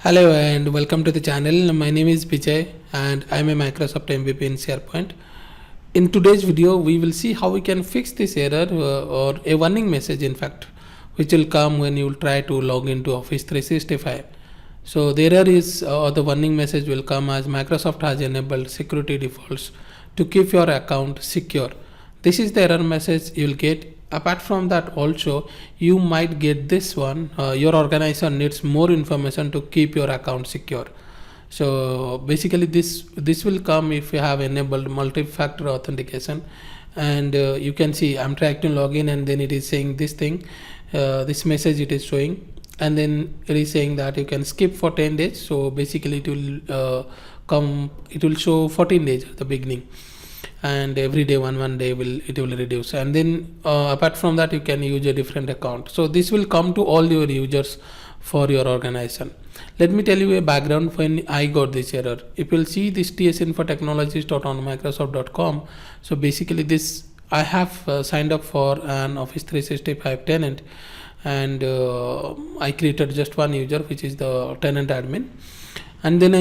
Hello and welcome to the channel. My name is Bijay and I'm a Microsoft MVP in SharePoint. In today's video, we will see how we can fix this error or a warning message in fact, which will come when you will try to log into Office 365. So the error is or the warning message will come as Microsoft has enabled security defaults to keep your account secure. This is the error message you will get. Apart from that, also you might get this one, your organization needs more information to keep your account secure. So basically this will come if you have enabled multi-factor authentication, and you can see I'm trying to log in and then it is saying this thing, this message it is showing, and then it is saying that you can skip for 10 days. So basically it will it will show 14 days at the beginning, and every day one day it will reduce, and then apart from that you can use a different account. So this will come to all your users for your organization. Let me tell you a background when I got this error. If you'll see this tsinfotechnologies.onmicrosoft.com, so basically this I have signed up for an Office 365 tenant, and I created just one user, which is the tenant admin. And then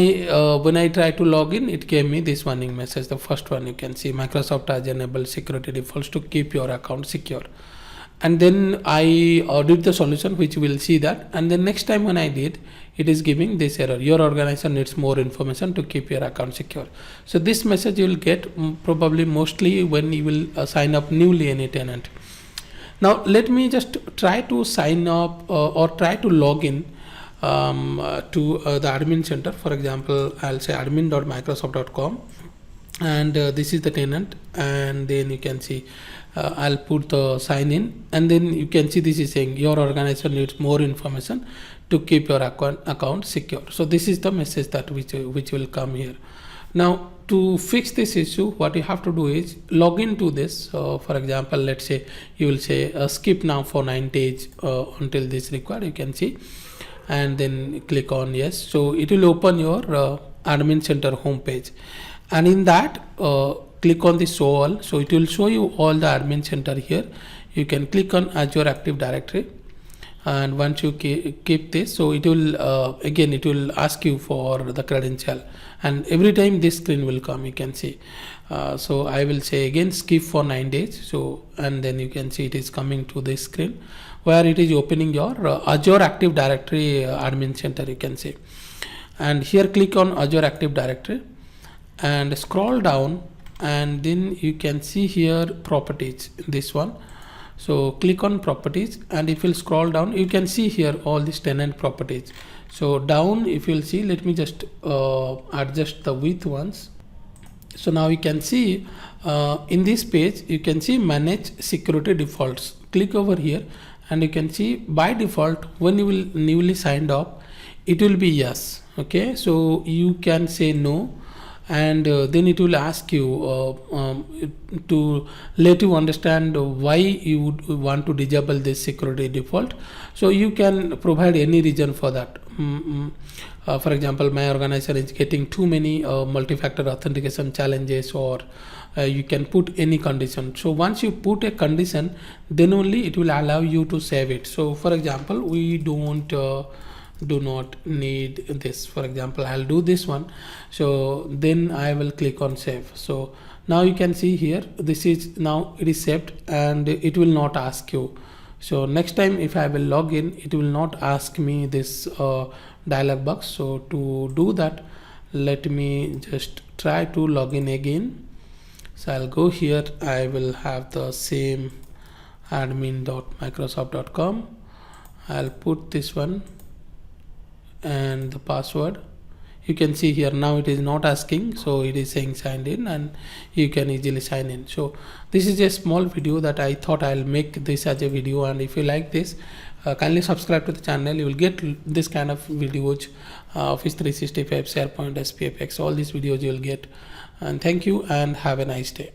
when I try to log in, it gave me this warning message. The first one you can see, Microsoft has enabled security defaults to keep your account secure. And then I did the solution, which will see that. And then next time when I did, it is giving this error. Your organization needs more information to keep your account secure. So this message you will get probably mostly when you will sign up newly any tenant. Now let me just try to sign up or try to log in to the admin center. For example, I'll say admin.microsoft.com, and this is the tenant, and then you can see I'll put the sign in, and then you can see this is saying your organization needs more information to keep your account secure. So this is the message that which will come here. Now to fix this issue, what you have to do is log into this. For example, let's say you will say skip now for 9 days until this required, you can see, and then click on yes. So it will open your admin center homepage, and in that click on the show all. So it will show you all the admin center here. You can click on Azure Active Directory, and once you keep this, so it will again it will ask you for the credential, and every time this screen will come, you can see. So I will say again skip for 9 days. So and then you can see it is coming to this screen where it is opening your Azure Active Directory admin center, you can see. And here click on Azure Active Directory and scroll down, and then you can see here properties, this one. So click on properties, and if you scroll down, you can see here all these tenant properties. So down, if you'll see, let me just adjust the width once. So now you can see in this page, you can see manage security defaults. Click over here, and you can see by default when you will newly signed up, it will be yes. Okay, so you can say no, and then it will ask you to let you understand why you would want to disable this security default. So you can provide any reason for that. For example, my organization is getting too many multi-factor authentication challenges, or you can put any condition. So once you put a condition, then only it will allow you to save it. So for example, we do not need this. For example, I'll do this one. So then I will click on save. So now you can see here, this is now it is saved, and it will not ask you. So next time if I will log in, it will not ask me this dialog box. So to do that, let me just try to log in again. So I'll go here, I will have the same admin.microsoft.com. I'll put this one and the password. You can see here now it is not asking, so it is saying signed in, and you can easily sign in. So this is a small video that I thought I'll make this as a video, and if you like this, kindly subscribe to the channel. You will get this kind of videos, Office 365, SharePoint, SPFX, all these videos you will get. And thank you and have a nice day.